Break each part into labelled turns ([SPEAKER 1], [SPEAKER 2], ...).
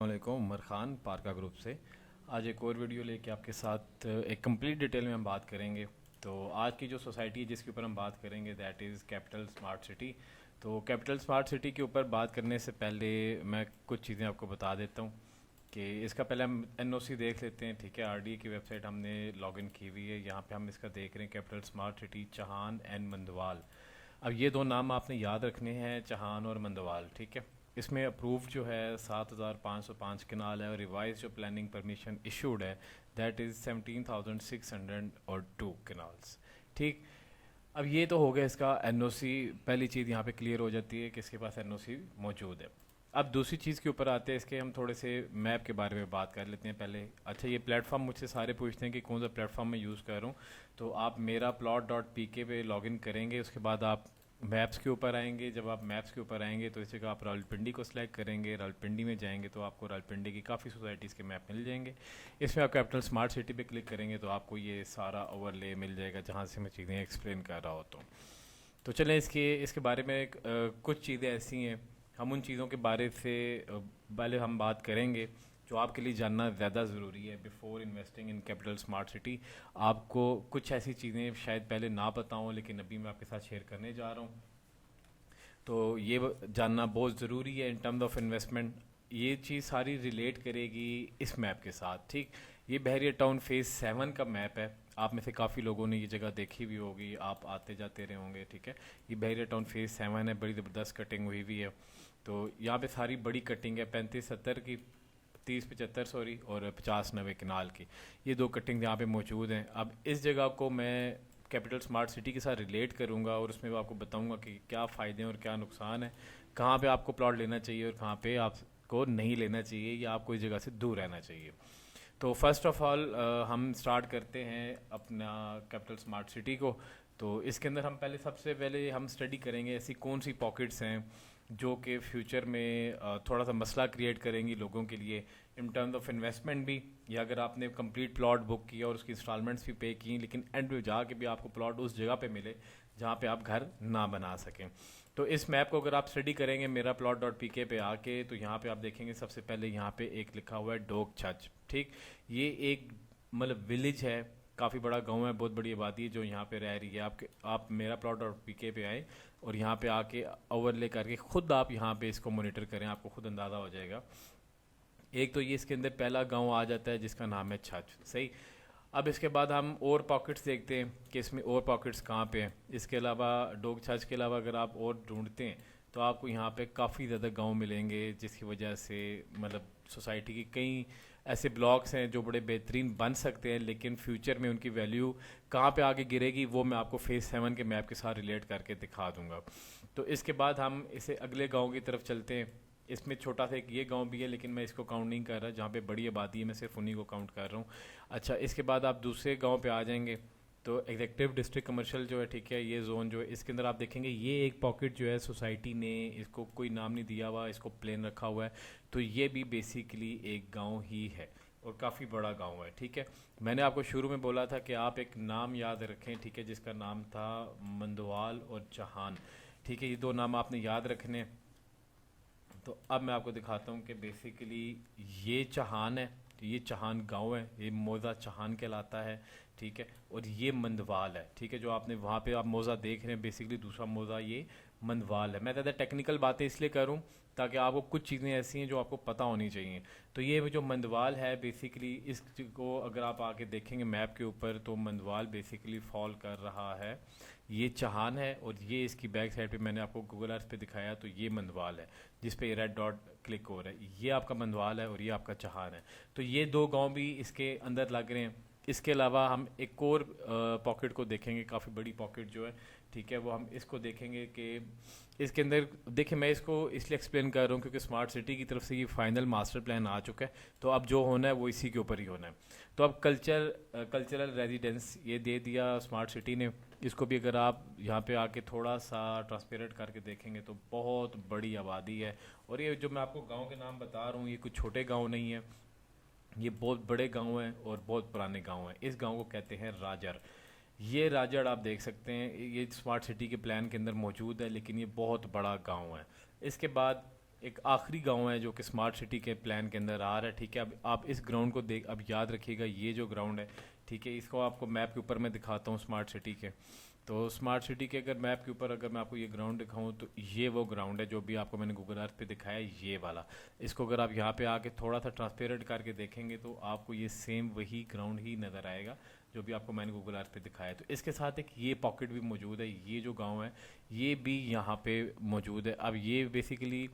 [SPEAKER 1] السلام علیکم، عمر خان پارکا گروپ سے آج ایک اور ویڈیو لے کے آپ کے ساتھ ایک کمپلیٹ ڈیٹیل میں ہم بات کریں گے. تو آج کی جو سوسائٹی ہے جس کے اوپر ہم بات کریں گے that is capital smart city. تو کیپٹل اسمارٹ سٹی کے اوپر بات کرنے سے پہلے میں کچھ چیزیں آپ کو بتا دیتا ہوں کہ اس کا پہلے ہم این او سی دیکھ لیتے ہیں. ٹھیک ہے، آر ڈی کی ویب سائٹ ہم نے لاگ ان کی ہوئی ہے. یہاں پہ ہم اس کا دیکھ رہے ہیں کیپٹل اسمارٹ سٹی چاہان اینڈ مندوال. اب یہ دو نام آپ نے یاد رکھنے ہیں، چاہان اور مندوال. ٹھیک ہے، اس میں اپروو جو ہے 7505 کنال ہے اور ریوائز جو پلاننگ پرمیشن ایشوڈ ہے دیٹ از 17,602 کنالس. ٹھیک، اب یہ تو ہو گیا اس کا این او سی. پہلی چیز یہاں پہ کلیئر ہو جاتی ہے کہ اس کے پاس این او سی موجود ہے. اب دوسری چیز کے اوپر آتے ہیں، اس کے ہم تھوڑے سے میپ کے بارے میں بات کر لیتے ہیں پہلے. اچھا، یہ پلیٹ فارم مجھ سے سارے پوچھتے ہیں کہ کون سا پلیٹ فارم میں یوز کر رہا ہوں. تو آپ میرا پلاٹ ڈاٹ پی کے پہ لاگ ان کریں گے، اس کے بعد آپ میپس کے اوپر آئیں گے. جب آپ میپس کے اوپر آئیں گے تو اس جگہ آپ راولپنڈی کو سلیکٹ کریں گے. راولپنڈی میں جائیں گے تو آپ کو راولپنڈی کی کافی سوسائٹیز کے میپ مل جائیں گے. اس میں آپ کیپٹل اسمارٹ سٹی پہ کلک کریں گے تو آپ کو یہ سارا اوور لے مل جائے گا جہاں سے میں چیزیں ایکسپلین کر رہا ہوتا ہوں. تو چلیں اس کے بارے میں کچھ چیزیں ایسی ہیں، ہم ان چیزوں کے بارے سے پہلے ہم بات کریں گے جو آپ کے لیے جاننا زیادہ ضروری ہے before investing in capital smart city. آپ کو کچھ ایسی چیزیں شاید پہلے نہ پتہ ہوں لیکن ابھی میں آپ کے ساتھ شیئر کرنے جا رہا ہوں. تو یہ جاننا بہت ضروری ہے ان ٹرمز آف انویسٹمنٹ. یہ چیز ساری ریلیٹ کرے گی اس میپ کے ساتھ. ٹھیک، یہ بحریہ ٹاؤن فیز 7 کا میپ ہے. آپ میں سے کافی لوگوں نے یہ جگہ دیکھی بھی ہوگی، آپ آتے جاتے رہے ہوں گے. ٹھیک ہے، یہ بحریہ ٹاؤن فیز 7 ہے. بڑی زبردست کٹنگ ہوئی ہوئی ہے. تو یہاں پہ ساری بڑی کٹنگ ہے، 35-70 کی، 30-75 سوری، اور 50-90 کنال کی. یہ دو کٹنگ یہاں پہ موجود ہیں. اب اس جگہ کو میں کیپٹل اسمارٹ سٹی کے ساتھ ریلیٹ کروں گا اور اس میں آپ کو بتاؤں گا کہ کیا فائدے ہیں اور کیا نقصان ہے، کہاں پہ آپ کو پلاٹ لینا چاہیے اور کہاں پہ آپ کو نہیں لینا چاہیے یا آپ کو اس جگہ سے دور رہنا چاہیے. تو فرسٹ آف آل ہم سٹارٹ کرتے ہیں اپنا کیپٹل اسمارٹ سٹی کو. تو اس کے اندر ہم سب سے پہلے ہم اسٹڈی کریں گے ایسی کون سی پاکٹس ہیں جو کہ فیوچر میں تھوڑا سا مسئلہ کریٹ کریں گی لوگوں کے لیے ان ٹرمز آف انویسٹمنٹ بھی، یا اگر آپ نے کمپلیٹ پلاٹ بک کیا اور اس کی انسٹالمنٹس بھی پے کی لیکن اینڈ میں جا کے بھی آپ کو پلاٹ اس جگہ پہ ملے جہاں پہ آپ گھر نہ بنا سکیں. تو اس میپ کو اگر آپ اسٹڈی کریں گے میرا پلاٹ ڈاٹ پی کے پہ آ کے تو یہاں پہ آپ دیکھیں گے سب سے پہلے یہاں پہ ایک لکھا ہوا ہے ڈوک چھچ. ٹھیک، یہ ایک مطلب ولیج ہے، کافی بڑا گاؤں ہے، بہت بڑی آبادی ہے جو یہاں پہ رہ رہی ہے. آپ میرا پلاٹ ڈاٹ پی کے پہ آئیں اور یہاں پہ آ کے اوور لے کر کے خود آپ یہاں پہ اس کو مانیٹر کریں، آپ کو خود اندازہ ہو جائے گا. ایک تو یہ اس کے اندر پہلا گاؤں آ جاتا ہے جس کا نام ہے چھچ. صحیح، اب اس کے بعد ہم اور پاکٹس دیکھتے ہیں کہ اس میں اور پاکٹس کہاں پہ ہیں. اس کے علاوہ ڈوگ چھچ کے علاوہ اگر آپ اور ڈھونڈتے ہیں تو آپ کو یہاں پہ کافی زیادہ گاؤں ملیں گے جس کی وجہ سے مطلب سوسائٹی کی کئی ایسے بلاکس ہیں جو بڑے بہترین بن سکتے ہیں لیکن فیوچر میں ان کی ویلیو کہاں پہ آگے گرے گی وہ میں آپ کو فیز 7 کے میپ کے ساتھ ریلیٹ کر کے دکھا دوں گا. تو اس کے بعد ہم اسے اگلے گاؤں کی طرف چلتے ہیں. اس میں چھوٹا سا ایک یہ گاؤں بھی ہے لیکن میں اس کو کاؤنٹ نہیں کر رہا، جہاں پہ بڑی آبادی ہے میں صرف انہیں کو کاؤنٹ کر رہا ہوں. اچھا، اس کے بعد آپ دوسرے گاؤں پہ آ جائیں گے تو ایگزیکٹو ڈسٹرکٹ کمرشل جو ہے، ٹھیک ہے، یہ زون جو ہے اس کے اندر آپ دیکھیں گے یہ ایک پاکٹ جو ہے سوسائٹی نے اس کو کوئی نام نہیں دیا ہوا، اس کو پلین رکھا ہوا ہے. تو یہ بھی بیسیکلی ایک گاؤں ہی ہے اور کافی بڑا گاؤں ہے. ٹھیک ہے، میں نے آپ کو شروع میں بولا تھا کہ آپ ایک نام یاد رکھیں، ٹھیک ہے، جس کا نام تھا مندوال اور چاہان. ٹھیک ہے، یہ دو نام آپ نے یاد رکھنے. تو اب میں آپ کو دکھاتا ہوں کہ بیسیکلی یہ چاہان ہے، یہ چاہان گاؤں ہے، یہ موزہ چاہان کہلاتا ہے. ٹھیک ہے، اور یہ مندوال ہے. ٹھیک ہے، جو آپ نے وہاں پہ آپ موزہ دیکھ رہے ہیں بیسیکلی دوسرا موزہ یہ مندوال ہے. میں زیادہ ٹیکنیکل باتیں اس لیے کروں تاکہ آپ کو کچھ چیزیں ایسی ہیں جو آپ کو پتہ ہونی چاہیے. تو یہ جو مندوال ہے بیسیکلی اس کو اگر آپ آ کے دیکھیں گے میپ کے اوپر تو مندوال بیسیکلی فال کر رہا ہے. یہ چاہان ہے اور یہ اس کی بیک سائڈ پہ میں نے آپ کو گوگل ارتھ پہ دکھایا تو یہ مندوال ہے جس پہ یہ ریڈ ڈاٹ کلک ہو رہا ہے. یہ آپ کا مندوال ہے اور یہ آپ کا چاہان ہے. تو یہ دو گاؤں بھی اس کے اندر لگ رہے ہیں. اس کے علاوہ ہم ایک اور پاکٹ کو دیکھیں گے، کافی بڑی پاکٹ جو ہے، ٹھیک ہے، وہ ہم اس کو دیکھیں گے کہ اس کے اندر دیکھیں میں اس کو اس لیے ایکسپلین کر رہا ہوں کیونکہ اسمارٹ سٹی کی طرف سے یہ فائنل ماسٹر پلان آ چکا ہے. تو اب جو ہونا ہے وہ اسی کے اوپر ہی ہونا ہے. تو اب کلچرل ریزیڈنس یہ دے دیا اسمارٹ سٹی نے. اس کو بھی اگر آپ یہاں پہ آ کے تھوڑا سا ٹرانسپیرنٹ کر کے دیکھیں گے تو بہت بڑی آبادی ہے. اور یہ جو میں آپ کو گاؤں کے نام بتا رہا ہوں یہ کچھ چھوٹے گاؤں نہیں ہیں، یہ بہت بڑے گاؤں ہیں اور بہت پرانے گاؤں ہیں. اس گاؤں کو کہتے ہیں راجر. یہ راجڑ آپ دیکھ سکتے ہیں، یہ اسمارٹ سٹی کے پلان کے اندر موجود ہے لیکن یہ بہت بڑا گاؤں ہے. اس کے بعد ایک آخری گاؤں ہے جو کہ اسمارٹ سٹی کے پلان کے اندر آ رہا ہے. ٹھیک ہے, اب آپ اس گراؤنڈ کو دیکھ, اب یاد رکھیے گا یہ جو گراؤنڈ ہے, ٹھیک ہے, اس کو آپ کو میپ کے اوپر میں دکھاتا ہوں اسمارٹ سٹی کے. تو اسمارٹ سٹی کے اگر میپ کے اوپر اگر میں آپ کو یہ گراؤنڈ دکھاؤں تو یہ وہ گراؤنڈ ہے جو بھی آپ کو میں نے گوگل ارتھ پہ دکھایا ہے, یہ والا. اس کو اگر آپ یہاں پہ آ کے تھوڑا سا ٹرانسپیرنٹ کر کے دیکھیں گے تو آپ کو یہ سیم وہی گراؤنڈ ہی نظر آئے گا جو بھی آپ کو میں نے گوگل ارتھ پہ دکھایا ہے. تو اس کے ساتھ ایک یہ پاکٹ بھی موجود ہے, یہ جو گاؤں ہے یہ بھی یہاں پہ موجود ہے. اب یہ بیسیکلی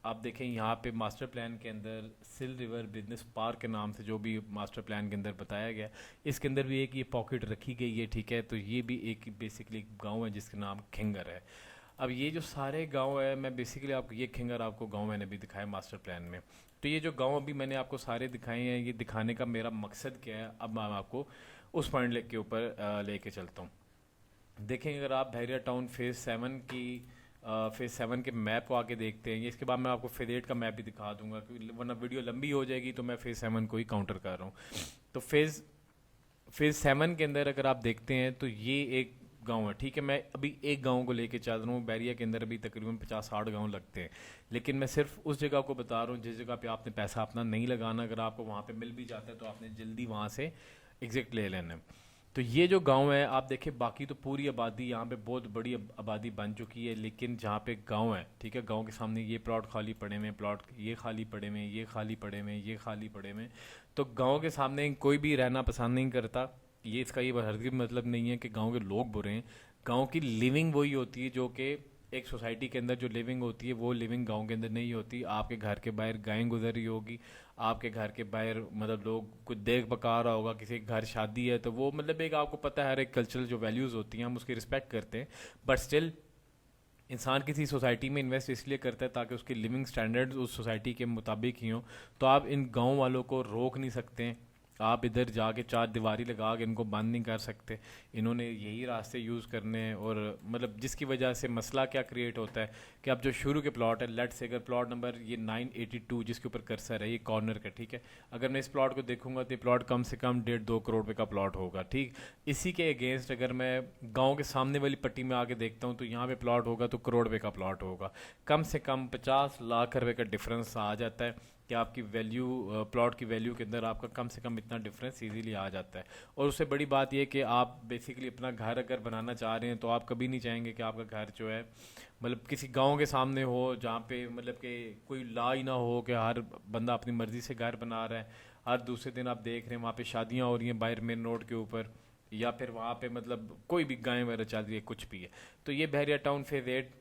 [SPEAKER 1] آپ دیکھیں یہاں پہ ماسٹر پلان کے اندر سل ریور بزنس پارک کے نام سے جو بھی ماسٹر پلان کے اندر بتایا گیا, اس کے اندر بھی ایک یہ پاکٹ رکھی گئی ہے. ٹھیک ہے, تو یہ بھی ایک بیسیکلی ایک گاؤں ہے جس کا نام کھنگر ہے. اب یہ جو سارے گاؤں ہے, میں بیسیکلی آپ کو یہ کھنگر آپ کو گاؤں میں نے بھی دکھایا ماسٹر پلان میں. تو یہ جو گاؤں ابھی میں نے آپ کو سارے دکھائے ہیں, یہ دکھانے کا میرا مقصد کیا ہے, اب میں آپ کو اس پوائنٹ کے اوپر لے کے چلتا ہوں. دیکھیں اگر آپ بحریہ ٹاؤن فیز 7 کے میپ کو آ کے دیکھتے ہیں, اس کے بعد میں آپ کو فیز 8 کا میپ بھی دکھا دوں گا, ورنہ ویڈیو لمبی ہو جائے گی, تو میں فیز 7 کو ہی کاؤنٹر کر رہا ہوں. تو فیز 7 کے اندر اگر آپ دیکھتے ہیں تو یہ ایک گاؤں ہے. ٹھیک ہے, میں ابھی ایک گاؤں کو لے کے چل رہا ہوں. بحریہ کے اندر ابھی تقریباً 50-60 گاؤں لگتے ہیں, لیکن میں صرف اس جگہ کو بتا رہا ہوں جس جگہ پہ آپ نے پیسہ اپنا نہیں لگانا. اگر آپ کو وہاں پہ مل بھی جاتا ہے تو آپ نے جلدی وہاں سے ایگزٹ لے لینا ہے. تو یہ جو گاؤں ہے آپ دیکھیں, باقی تو پوری آبادی یہاں پہ بہت بڑی آبادی بن چکی ہے, لیکن جہاں پہ گاؤں ہے, ٹھیک ہے, گاؤں کے سامنے یہ پلاٹ خالی پڑے ہوئے, پلاٹ یہ خالی پڑے ہوئے, یہ خالی پڑے ہوئے, یہ خالی پڑے ہوئے. تو گاؤں کے سامنے کوئی بھی رہنا پسند نہیں کرتا. یہ اس کا یہ ہرگز مطلب نہیں ہے کہ گاؤں کے لوگ برے ہیں. گاؤں کی لیونگ وہی ہوتی ہے جو کہ ایک سوسائٹی کے اندر جو لیونگ ہوتی ہے وہ لیونگ گاؤں کے اندر نہیں ہوتی. آپ کے گھر کے باہر گائیں گزر رہی ہوگی, آپ کے گھر کے باہر مطلب لوگ کچھ دیکھ بکا رہا ہوگا, کسی کے گھر شادی ہے, تو وہ مطلب ایک آپ کو پتہ ہے ہر ایک کلچرل جو ویلیوز ہوتی ہیں ہم اس کی رسپیکٹ کرتے ہیں. بٹ اسٹل انسان کسی سوسائٹی میں انویسٹ اس لیے کرتا ہے تاکہ اس کی لیونگ سٹینڈرڈز اس سوسائٹی کے مطابق ہی ہوں. تو آپ ان گاؤں والوں کو روک نہیں سکتے, آپ ادھر جا کے چار دیواری لگا کے ان کو بند نہیں کر سکتے. انہوں نے یہی راستے یوز کرنے ہیں, اور مطلب جس کی وجہ سے مسئلہ کیا کریٹ ہوتا ہے کہ اب جو شروع کے پلاٹ ہے, لیٹ سے اگر پلاٹ نمبر یہ 982 جس کے اوپر کرسر ہے, یہ کارنر کا, ٹھیک ہے, اگر میں اس پلاٹ کو دیکھوں گا تو یہ پلاٹ کم سے کم 1.5-2 کروڑ روپے کا پلاٹ ہوگا. ٹھیک, اسی کے اگینسٹ اگر میں گاؤں کے سامنے والی پٹی میں آ کے دیکھتا ہوں تو یہاں پہ پلاٹ ہوگا تو کروڑ روپے کا پلاٹ ہوگا. کم سے کم 50 لاکھ روپے کا ڈفرینس آ جاتا ہے کہ آپ کی ویلیو, پلاٹ کی ویلیو کے اندر آپ کا کم سے کم اتنا ڈفرینس ایزیلی آ جاتا ہے. اور اس سے بڑی بات یہ کہ آپ بیسیکلی اپنا گھر اگر بنانا چاہ رہے ہیں تو آپ کبھی نہیں چاہیں گے کہ آپ کا گھر جو ہے مطلب کسی گاؤں کے سامنے ہو جہاں پہ مطلب کہ کوئی لا ہی نہ ہو کہ ہر بندہ اپنی مرضی سے گھر بنا رہا ہے. ہر دوسرے دن آپ دیکھ رہے ہیں وہاں پہ شادیاں ہو رہی ہیں باہر مین روڈ کے اوپر, یا پھر وہاں پہ مطلب کوئی بھی گائیں وغیرہ چل رہی ہے, کچھ بھی ہے. تو یہ بحریہ ٹاؤن فیز 8,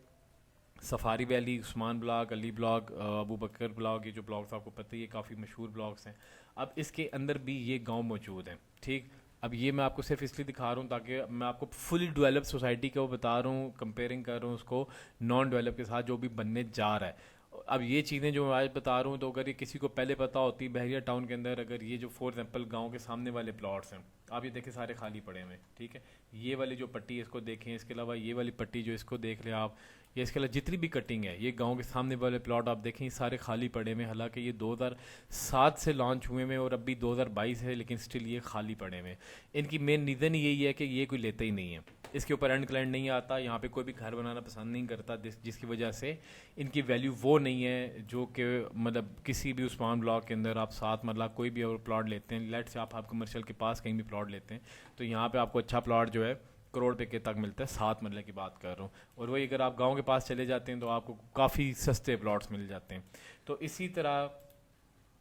[SPEAKER 1] سفاری ویلی, عثمان بلاک, علی بلاک, ابو بکر بلاک, یہ جو بلاکس آپ کو پتہ ہے یہ کافی مشہور بلاکس ہیں. اب اس کے اندر بھی یہ گاؤں موجود ہیں. ٹھیک, اب یہ میں آپ کو صرف اس لیے دکھا رہا ہوں تاکہ میں آپ کو فلی ڈیولپ سوسائٹی کا وہ بتا رہا ہوں, کمپیئرنگ کر رہا ہوں اس کو نان ڈیولپ کے ساتھ جو بھی بننے جا رہا ہے. اب یہ چیزیں جو میں آج بتا رہا ہوں تو اگر یہ کسی کو پہلے پتہ ہوتی بحریہ ٹاؤن کے اندر, اگر یہ جو فور ایگزامپل گاؤں کے سامنے والے پلاٹس ہیں آپ یہ دیکھیں سارے خالی پڑے ہوئے ہیں. ٹھیک ہے, یہ والی جو پٹی ہے اس کو دیکھیں, اس کے علاوہ یہ والی پٹی جو اس کو دیکھ لیں آپ, یا اس کے علاوہ جتنی بھی کٹنگ ہے, یہ گاؤں کے سامنے والے پلاٹ آپ دیکھیں یہ سارے خالی پڑے ہوئے ہیں. حالانکہ یہ 2007 سے لانچ ہوئے ہیں اور ابھی 2022 ہے, لیکن سٹل یہ خالی پڑے ہوئے ہیں. ان کی مین ریزن یہی ہے کہ یہ کوئی لیتا ہی نہیں ہے, اس کے اوپر اینڈ کلائنٹ نہیں آتا, یہاں پہ کوئی بھی گھر بنانا پسند نہیں کرتا, جس کی وجہ سے ان کی ویلیو وہ نہیں ہے جو کہ مطلب کسی بھی عثمان بلاک کے اندر آپ 7 مرلہ کوئی بھی اور پلاٹ لیتے ہیں, لیٹ سے آپ کمرشل کے پاس کہیں بھی پلاٹ لیتے ہیں تو یہاں پہ آپ کو اچھا پلاٹ جو ہے کروڑ روپے کے تک ملتا ہے, 7 مرلے کی بات کر رہا ہوں. اور وہی اگر آپ گاؤں کے پاس چلے جاتے ہیں تو آپ کو کافی سستے پلاٹس مل جاتے ہیں. تو اسی طرح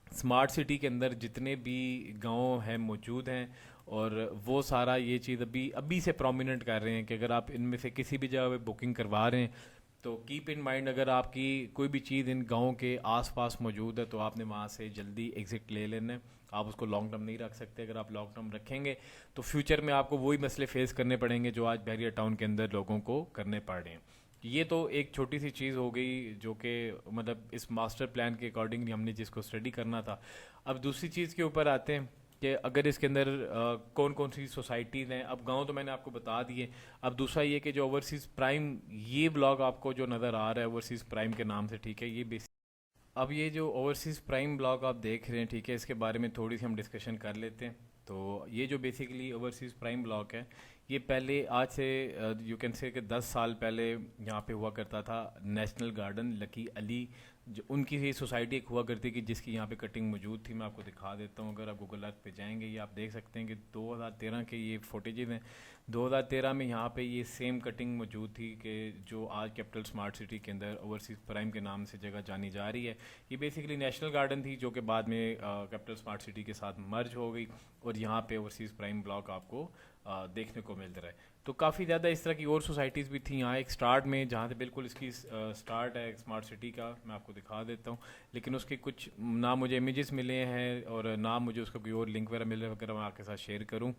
[SPEAKER 1] اسمارٹ سٹی کے اندر جتنے بھی گاؤں ہیں موجود ہیں, اور وہ سارا یہ چیز ابھی سے پرومیننٹ کر رہے ہیں کہ اگر آپ ان میں سے کسی بھی جگہ پہ بکنگ کروا رہے ہیں تو کیپ ان مائنڈ اگر آپ کی کوئی بھی چیز ان گاؤں کے آس پاس موجود ہے تو آپ نے وہاں سے جلدی ایگزٹ لے لینا ہے. آپ اس کو لانگ ٹرم نہیں رکھ سکتے. اگر آپ لانگ ٹرم رکھیں گے تو فیوچر میں آپ کو وہی مسئلے فیس کرنے پڑیں گے جو آج بحریہ ٹاؤن کے اندر لوگوں کو کرنے پڑ رہے ہیں. یہ تو ایک چھوٹی سی چیز ہو گئی جو کہ مطلب اس ماسٹر پلان کے اکارڈنگلی ہم نے جس کو اسٹڈی کرنا تھا. اب دوسری چیز کے اوپر آتے ہیں کہ اگر اس کے اندر کون کون سی سوسائٹیز ہیں. اب گاؤں تو میں نے آپ کو بتا دیے. اب دوسرا یہ کہ جو اوورسیز پرائم, یہ بلاگ آپ کو جو نظر آ رہا ہے اوورسیز پرائم کے نام سے, ٹھیک ہے, یہ اب یہ جو اوورسیز پرائم بلاگ آپ دیکھ رہے ہیں, ٹھیک ہے, اس کے بارے میں تھوڑی سی ہم ڈسکشن کر لیتے ہیں. تو یہ جو بیسیکلی اوورسیز پرائم بلاگ ہے یہ پہلے آج سے یو کین سے کہ 10 سال پہلے یہاں پہ ہوا کرتا تھا نیشنل گارڈن لکی علی جو ان کی یہ سوسائٹی ایک ہوا کرتی کہ جس کی یہاں پہ کٹنگ موجود تھی. میں آپ کو دکھا دیتا ہوں, اگر آپ گوگل ارتھ پہ جائیں گے یہ آپ دیکھ سکتے ہیں کہ 2013 کے یہ فوٹیجز ہیں. 2013 میں یہاں پہ یہ سیم کٹنگ موجود تھی کہ جو آج کیپٹل اسمارٹ سٹی کے اندر اوورسیز پرائم کے نام سے جگہ جانی جا رہی ہے. یہ بیسیکلی نیشنل گارڈن تھی جو کہ بعد میں کیپٹل اسمارٹ سٹی کے ساتھ مرج ہو گئی, اور یہاں پہ اوورسیز پرائم بلاک آپ کو دیکھنے کو مل رہا ہے. تو کافی زیادہ اس طرح کی اور سوسائٹیز بھی تھیں. یہاں ایک سٹارٹ میں جہاں سے بالکل اس کی سٹارٹ ہے اسمارٹ سٹی کا, میں آپ کو دکھا دیتا ہوں, لیکن اس کے کچھ نہ مجھے امیجز ملے ہیں اور نہ مجھے اس کا کوئی اور لنک وغیرہ ملے وغیرہ میں آپ کے ساتھ شیئر کروں.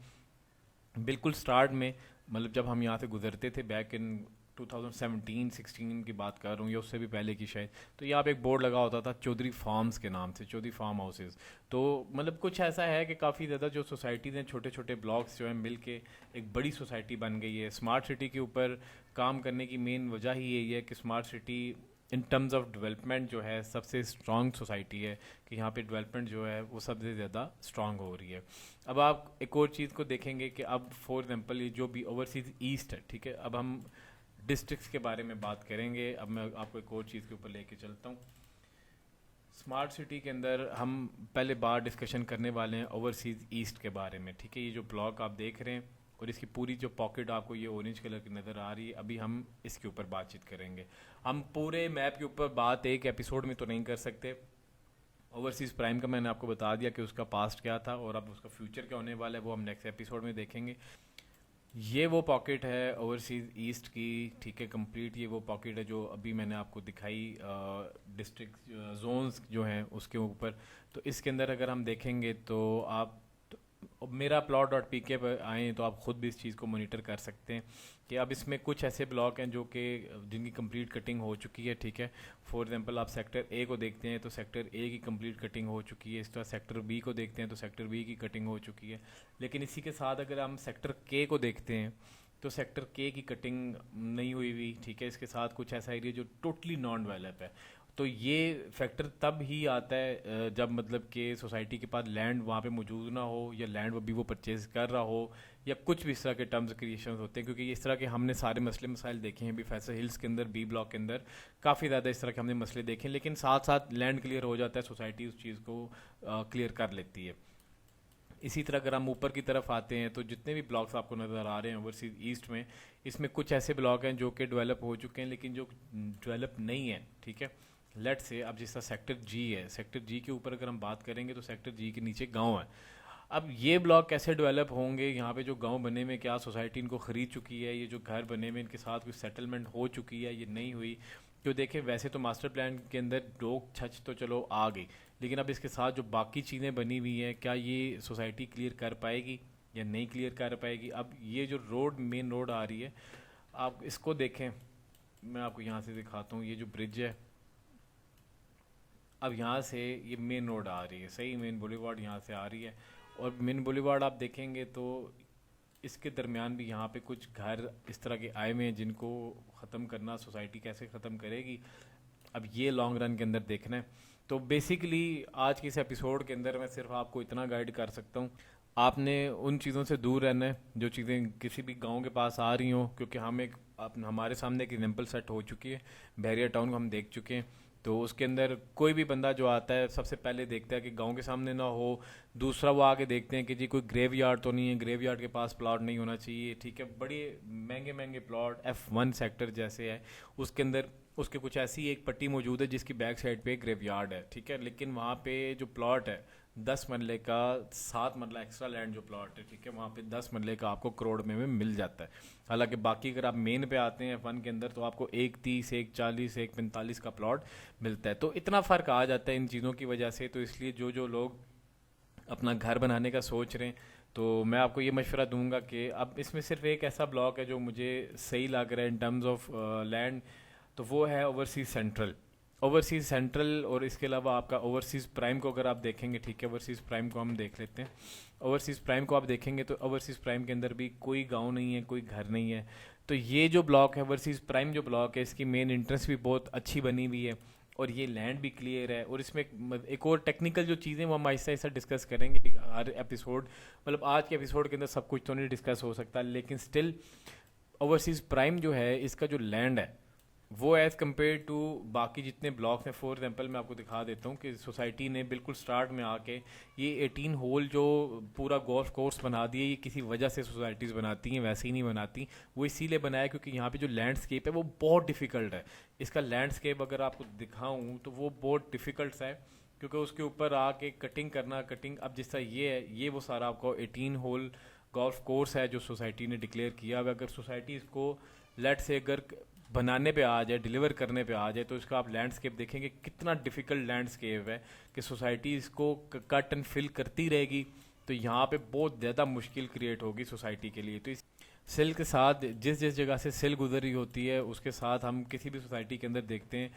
[SPEAKER 1] بالکل سٹارٹ میں مطلب جب ہم یہاں سے گزرتے تھے بیک ان 2017-16 کی بات کر رہا ہوں یا اس سے بھی پہلے کی شاید, تو یہاں پہ ایک بورڈ لگا ہوتا تھا چودھری فارمز کے نام سے, چودھری فارم ہاؤسز. تو مطلب کچھ ایسا ہے کہ کافی زیادہ جو سوسائٹیز ہیں چھوٹے چھوٹے بلاکس جو ہیں مل کے ایک بڑی سوسائٹی بن گئی ہے. اسمارٹ سٹی کے اوپر کام کرنے کی مین وجہ ہی یہی ہے کہ smart city in terms of development جو ہے سب سے اسٹرانگ سوسائٹی ہے, کہ یہاں پہ ڈیولپمنٹ جو ہے وہ سب سے زیادہ اسٹرانگ ہو رہی ہے. اب آپ ایک اور چیز کو دیکھیں گے کہ اب فار ایگزامپل یہ جو بھی اوورسیز ایسٹ ہے, ٹھیک ہے, اب ہم ڈسٹرکٹس کے بارے میں بات کریں گے. اب میں آپ کو ایک اور چیز کے اوپر لے کے چلتا ہوں. اسمارٹ سٹی کے اندر ہم پہلے بار ڈسکشن کرنے والے ہیں اوورسیز ایسٹ کے بارے میں, ٹھیک ہے. یہ جو بلاک آپ دیکھ رہے ہیں اور اس کی پوری جو پاکٹ آپ کو یہ اورنج کلر کی نظر آ رہی ہے, ابھی ہم اس کے اوپر بات چیت کریں گے. ہم پورے میپ کے اوپر بات ایک ایپیسوڈ میں تو نہیں کر سکتے. اوورسیز پرائم کا میں نے آپ کو بتا دیا کہ اس کا پاسٹ کیا تھا اور اب اس کا فیوچر کیا ہونے والا ہے, وہ ہم نیکسٹ ایپیسوڈ میں دیکھیں گے. یہ وہ پاکٹ ہے اوورسیز ایسٹ کی, ٹھیک ہے, کمپلیٹ. یہ وہ پاکٹ ہے جو ابھی میں نے آپ کو دکھائی ڈسٹرکٹ زونز جو ہیں اس کے اوپر. تو اس کے اندر اگر ہم دیکھیں گے تو آپ میرا پلاٹ ڈاٹ پی کے پر آئیں تو آپ خود بھی اس چیز کو مانیٹر کر سکتے ہیں کہ اب اس میں کچھ ایسے بلاک ہیں جو کہ جن کی کمپلیٹ کٹنگ ہو چکی ہے, ٹھیک ہے. فار ایگزامپل آپ سیکٹر اے کو دیکھتے ہیں تو سیکٹر اے کی کمپلیٹ کٹنگ ہو چکی ہے. اس طرح سیکٹر بی کو دیکھتے ہیں تو سیکٹر بی کی کٹنگ ہو چکی ہے. لیکن اسی کے ساتھ اگر ہم سیکٹر کے کو دیکھتے ہیں تو سیکٹر کے کی کٹنگ نہیں ہوئی, ٹھیک ہے. اس کے ساتھ کچھ ایسا ایریا جو ٹوٹلی نان ڈیولپ ہے. تو یہ فیکٹر تب ہی آتا ہے جب مطلب کہ سوسائٹی کے پاس لینڈ وہاں پہ موجود نہ ہو, یا لینڈ ابھی وہ پرچیز کر رہا ہو, یا کچھ بھی اس طرح کے ٹرمز کریشنز ہوتے ہیں. کیونکہ اس طرح کے ہم نے سارے مسئلے مسائل دیکھے ہیں بھی فیصل ہلز کے اندر, بی بلاک کے اندر کافی زیادہ اس طرح کے ہم نے مسئلے دیکھے ہیں. لیکن ساتھ ساتھ لینڈ کلیئر ہو جاتا ہے, سوسائٹی اس چیز کو کلیئر کر لیتی ہے. اسی طرح اگر ہم اوپر کی طرف آتے ہیں تو جتنے بھی بلاکس آپ کو نظر آ رہے ہیں اوورسیز ایسٹ میں, اس میں کچھ ایسے بلاک ہیں جو کہ ڈیولپ ہو چکے ہیں لیکن جو ڈیولپ نہیں ہیں, ٹھیک ہے. لیٹ سے اب جس طرح سیکٹر جی ہے, سیکٹر جی کے اوپر اگر ہم بات کریں گے تو سیکٹر جی کے نیچے گاؤں ہے. اب یہ بلاک کیسے ڈیولپ ہوں گے, یہاں پہ جو گاؤں بنے میں کیا سوسائٹی ان کو خرید چکی ہے, یہ جو گھر بنے میں ان کے ساتھ کوئی سیٹلمنٹ ہو چکی ہے, یہ نہیں ہوئی. جو دیکھیں ویسے تو ماسٹر پلان کے اندر ڈوک چھچ تو چلو آ گئی, لیکن اب اس کے ساتھ جو باقی چیزیں بنی ہوئی ہیں کیا یہ سوسائٹی کلیئر کر پائے گی یا نہیں کلیئر کر پائے گی. اب یہ جو روڈ مین روڈ آ رہی ہے آپ اس کو دیکھیں, میں آپ کو یہاں سے دکھاتا ہوں. یہ جو برج ہے اب یہاں سے یہ مین روڈ آ رہی ہے, صحیح, مین بولیوارڈ یہاں سے آ رہی ہے. اور مین بولیوارڈ آپ دیکھیں گے تو اس کے درمیان بھی یہاں پہ کچھ گھر اس طرح کے آئے ہوئے ہیں جن کو ختم کرنا سوسائٹی کیسے ختم کرے گی, اب یہ لانگ رن کے اندر دیکھنا ہے. تو بیسیکلی آج کے اس ایپیسوڈ کے اندر میں صرف آپ کو اتنا گائیڈ کر سکتا ہوں, آپ نے ان چیزوں سے دور رہنا ہے جو چیزیں کسی بھی گاؤں کے پاس آ رہی ہوں. کیونکہ ہم ایک ہمارے سامنے ایک ایگزامپل سیٹ ہو چکی ہے, بحریہ ٹاؤن کو ہم دیکھ چکے ہیں. تو اس کے اندر کوئی بھی بندہ جو آتا ہے سب سے پہلے دیکھتا ہے کہ گاؤں کے سامنے نہ ہو. دوسرا وہ آگے دیکھتے ہیں کہ جی کوئی گریو یارڈ تو نہیں ہے, گریو یارڈ کے پاس پلاٹ نہیں ہونا چاہیے, ٹھیک ہے. بڑی مہنگے مہنگے پلاٹ F1 سیکٹر جیسے ہے, اس کے اندر اس کے کچھ ایسی ایک پٹی موجود ہے جس کی بیک سائڈ پہ گریو یارڈ ہے, ٹھیک ہے. لیکن وہاں پہ جو پلاٹ ہے 10 مرلے کا, 7 مرلہ ایکسٹرا لینڈ جو پلاٹ ہے, ٹھیک ہے, وہاں پہ 10 مرلے کا آپ کو کروڑ میں مل جاتا ہے. حالانکہ باقی اگر آپ مین پہ آتے ہیں F1 کے اندر تو آپ کو 130, 140, 145 کا پلاٹ ملتا ہے. تو اتنا فرق آ جاتا ہے ان چیزوں کی وجہ سے. تو اس لیے جو لوگ اپنا گھر بنانے کا سوچ رہے ہیں تو میں آپ کو یہ مشورہ دوں گا کہ اب اس میں صرف ایک ایسا بلاک ہے جو مجھے صحیح لگ رہا ہے ان ٹرمز آف لینڈ, تو وہ ہے اوورسیز سینٹرل. اوورسیز سینٹرل اور اس کے علاوہ آپ کا اوورسیز پرائم کو اگر آپ دیکھیں گے, ٹھیک ہے, اوورسیز پرائم کو ہم دیکھ لیتے ہیں. اوورسیز پرائم کو آپ دیکھیں گے تو اوورسیز پرائم کے اندر بھی کوئی گاؤں نہیں ہے, کوئی گھر نہیں ہے. تو یہ جو بلاک ہے اوورسیز پرائم جو بلاک ہے, اس کی مین انٹرنس بھی بہت اچھی بنی ہوئی ہے اور یہ لینڈ بھی کلیئر ہے. اور اس میں ایک اور ٹیکنیکل جو چیزیں وہ ہم آہستہ آہستہ ڈسکس کریں گے ہر ایپیسوڈ, مطلب آج کے ایپیسوڈ کے اندر سب کچھ تو نہیں ڈسکس ہو سکتا, لیکن اسٹل اوورسیز پرائم جو ہے اس کا جو لینڈ ہے وہ ایز کمپیئر ٹو باقی جتنے بلاکس ہیں. فور ایگزامپل میں آپ کو دکھا دیتا ہوں کہ سوسائٹی نے بالکل سٹارٹ میں آ کے یہ 18 ہول جو پورا گولف کورس بنا دیا, یہ کسی وجہ سے سوسائٹیز بناتی ہیں, ویسے ہی نہیں بناتی. وہ اسی لیے بنایا کیونکہ یہاں پہ جو لینڈسکیپ ہے وہ بہت ڈیفیکلٹ ہے. اس کا لینڈسکیپ اگر آپ کو دکھاؤں تو وہ بہت ڈیفیکلٹ سا ہے, کیونکہ اس کے اوپر آ کے کٹنگ کرنا, کٹنگ اب جس طرح یہ ہے, یہ وہ سارا آپ کو 18 ہول گولف کورس ہے جو سوسائٹی نے ڈکلیئر کیا. اب اگر سوسائٹی اس کو لیٹ سے اگر بنانے پہ آ جائے, ڈیلیور کرنے پہ آ جائے, تو اس کا آپ لینڈسکیپ دیکھیں گے کتنا ڈیفیکلٹ لینڈسکیپ ہے کہ سوسائٹی اس کو کٹ اینڈ فل کرتی رہے گی, تو یہاں پہ بہت زیادہ مشکل کریٹ ہوگی سوسائٹی کے لیے. تو اس سل کے ساتھ جس جس جگہ سے سل گزر رہی ہوتی ہے اس کے ساتھ ہم کسی بھی سوسائٹی کے اندر دیکھتے ہیں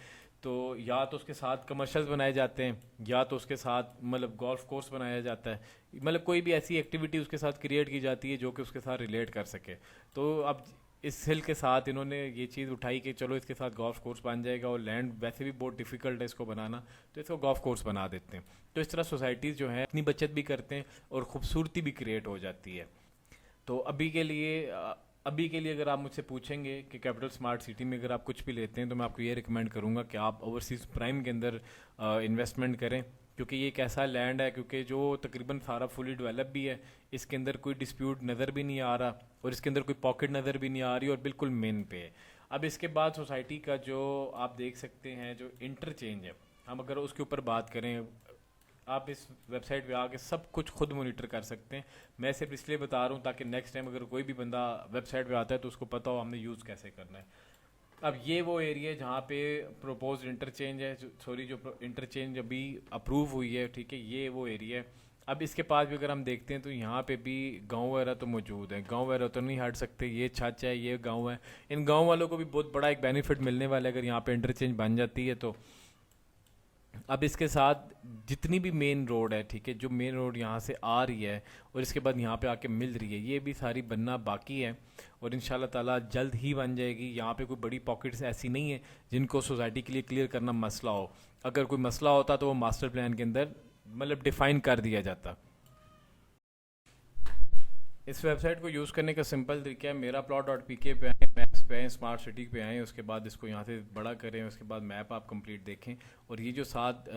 [SPEAKER 1] تو یا تو اس کے ساتھ کمرشلز بنائے جاتے ہیں, یا تو اس کے ساتھ مطلب گولف کورس بنایا جاتا ہے, مطلب کوئی بھی ایسی ایکٹیویٹی اس کے ساتھ کریٹ کی جاتی ہے جو کہ اس کے ساتھ ریلیٹ کر سکے. تو اب اس ہل کے ساتھ انہوں نے یہ چیز اٹھائی کہ چلو اس کے ساتھ گولف کورس بن جائے گا, اور لینڈ ویسے بھی بہت ڈیفیکلٹ ہے اس کو بنانا, تو اس کو گولف کورس بنا دیتے ہیں. تو اس طرح سوسائٹیز جو ہیں اپنی بچت بھی کرتے ہیں اور خوبصورتی بھی کریٹ ہو جاتی ہے. تو ابھی کے لیے اگر آپ مجھ سے پوچھیں گے کہ کیپٹل اسمارٹ سٹی میں اگر آپ کچھ بھی لیتے ہیں تو میں آپ کو یہ ریکمینڈ کروں گا کہ آپ اوورسیز پرائم کے اندر انویسٹمنٹ کریں, کیونکہ یہ ایک ایسا لینڈ ہے کیونکہ جو تقریباً سارا فلی ڈیولپ بھی ہے, اس کے اندر کوئی ڈسپیوٹ نظر بھی نہیں آ رہا, اور اس کے اندر کوئی پاکٹ نظر بھی نہیں آ رہی, اور بالکل مین پہ ہے. اب اس کے بعد سوسائٹی کا جو آپ دیکھ سکتے ہیں جو انٹرچینج ہے, ہم اگر اس کے اوپر بات کریں, آپ اس ویب سائٹ پہ آ کے سب کچھ خود مانیٹر کر سکتے ہیں. میں صرف اس لیے بتا رہا ہوں تاکہ نیکسٹ ٹائم اگر کوئی بھی بندہ ویب سائٹ پہ آتا ہے تو اس کو پتہ ہو ہم نے یوز کیسے کرنا ہے. اب یہ وہ ایریا ہے جہاں پہ پروپوزڈ انٹرچینج ہے, جو انٹرچینج ابھی اپروو ہوئی ہے, ٹھیک ہے, یہ وہ ایریا ہے. اب اس کے پاس بھی اگر ہم دیکھتے ہیں تو یہاں پہ بھی گاؤں وغیرہ تو موجود ہے, گاؤں وغیرہ تو نہیں ہٹ سکتے, یہ چھچ ہے, یہ گاؤں ہے. ان گاؤں والوں کو بھی بہت بڑا ایک بینیفٹ ملنے والا ہے اگر یہاں پہ انٹرچینج بن جاتی ہے تو. اب اس کے ساتھ جتنی بھی مین روڈ ہے, ٹھیک ہے, جو مین روڈ یہاں سے آ رہی ہے اور اس کے بعد یہاں پہ آ کے مل رہی ہے, یہ بھی ساری بننا باقی ہے, اور ان شاء اللہ تعالیٰ جلد ہی بن جائے گی. یہاں پہ کوئی بڑی پاکٹس ایسی نہیں ہے جن کو سوسائٹی کے لیے کلیئر کرنا مسئلہ ہو. اگر کوئی مسئلہ ہوتا تو وہ ماسٹر پلان کے اندر مطلب ڈیفائن کر دیا جاتا. اس ویب سائٹ کو یوز کرنے کا سمپل طریقہ ہے, میرا پلاٹ ڈاٹ پی کے پہ آئیں, میپس پہ آئیں, اسمارٹ سٹی پہ آئیں, اس کے بعد اس کو یہاں سے بڑا کریں, اس کے بعد میپ آپ کمپلیٹ دیکھیں, اور یہ جو ساتھ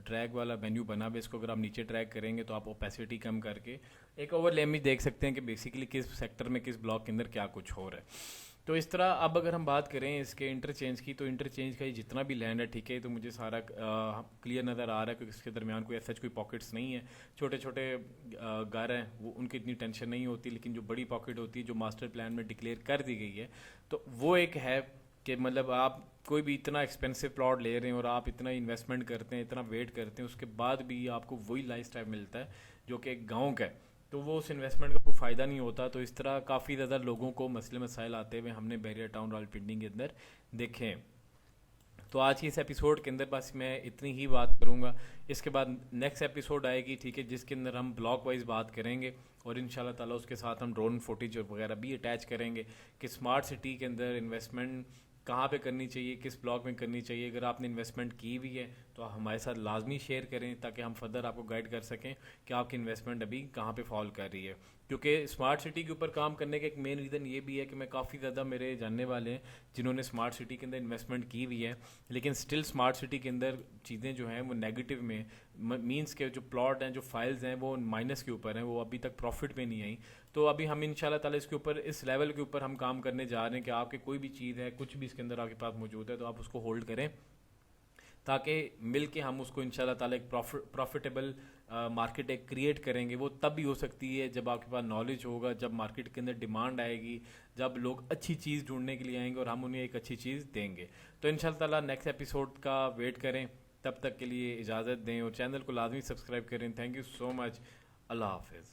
[SPEAKER 1] ڈریگ والا مینیو بنا ہوا ہے اس کو اگر آپ نیچے ڈریگ کریں گے تو آپ اوپیسٹی کم کر کے ایک اوور لے میں دیکھ سکتے ہیں کہ بیسیکلی کس سیکٹر میں کس بلاک کے اندر کیا کچھ ہو رہا ہے. تو اس طرح اب اگر ہم بات کریں اس کے انٹرچینج کی, تو انٹرچینج کا یہ جتنا بھی لینڈ ہے, ٹھیک ہے, تو مجھے سارا کلیئر نظر آ رہا ہے کیونکہ اس کے درمیان کوئی ایسا کوئی پاکٹس نہیں ہے. چھوٹے چھوٹے گھر ہیں وہ ان کی اتنی ٹینشن نہیں ہوتی, لیکن جو بڑی پاکٹ ہوتی ہے جو ماسٹر پلان میں ڈکلیئر کر دی گئی ہے, تو وہ ایک ہے کہ مطلب آپ کوئی بھی اتنا ایکسپینسو پلاٹ لے رہے ہیں اور آپ اتنا انویسٹمنٹ کرتے ہیں, اتنا ویٹ کرتے ہیں, اس کے بعد بھی آپ کو وہی لائف اسٹائل ملتا ہے جو کہ ایک گاؤں کا ہے, تو وہ اس انویسٹمنٹ کا کوئی فائدہ نہیں ہوتا. تو اس طرح کافی زیادہ لوگوں کو مسئلے مسائل آتے ہوئے ہم نے بیریا ٹاؤن راولپنڈی کے اندر دیکھے. تو آج کی اس ایپیسوڈ کے اندر بس میں اتنی ہی بات کروں گا. اس کے بعد نیکسٹ ایپیسوڈ آئے گی, ٹھیک ہے, جس کے اندر ہم بلاک وائز بات کریں گے, اور ان شاء اللہ تعالیٰ اس کے ساتھ ہم ڈرون فوٹیج وغیرہ بھی اٹیچ کریں گے کہ اسمارٹ سٹی کے اندر انویسٹمنٹ کہاں پہ کرنی چاہیے, کس بلاک میں کرنی چاہیے. اگر آپ نے انویسٹمنٹ کی ہوئی ہے تو ہمارے ساتھ لازمی شیئر کریں تاکہ ہم فردر آپ کو گائیڈ کر سکیں کہ آپ کی انویسٹمنٹ ابھی کہاں پہ فال کر رہی ہے. کیونکہ اسمارٹ سٹی کے اوپر کام کرنے کا ایک مین ریزن یہ بھی ہے کہ میں کافی زیادہ میرے جاننے والے ہیں جنہوں نے اسمارٹ سٹی کے اندر انویسٹمنٹ کی ہوئی ہے, لیکن اسٹل اسمارٹ سٹی کے اندر چیزیں جو ہیں وہ نیگیٹو میں, مینس کے جو پلاٹ ہیں, جو فائلز ہیں وہ مائنس کے اوپر ہیں, وہ ابھی تک پروفٹ پہ نہیں آئیں. تو ابھی ہم ان شاء اللہ تعالیٰ اس کے اوپر, اس لیول کے اوپر ہم کام کرنے جا رہے ہیں کہ آپ کے کوئی بھی چیز ہے, کچھ بھی اس کے اندر آپ کے پاس موجود ہے, تو آپ اس کو ہولڈ کریں تاکہ مل کے ہم اس کو ان شاء اللہ تعالیٰ ایک پروفیٹیبل مارکیٹ ایک کریٹ کریں گے. وہ تب بھی ہو سکتی ہے جب آپ کے پاس نالج ہوگا, جب مارکیٹ کے اندر ڈیمانڈ آئے گی, جب لوگ اچھی چیز ڈھونڈنے کے لیے آئیں گے اور ہم انہیں ایک اچھی چیز دیں گے. تو ان شاء اللہ تعالیٰ نیکسٹ ایپیسوڈ کا ویٹ کریں, تب تک کے لیے اجازت دیں اور چینل کو لازمی سبسکرائب کریں. تھینک یو سو مچ. اللہ حافظ.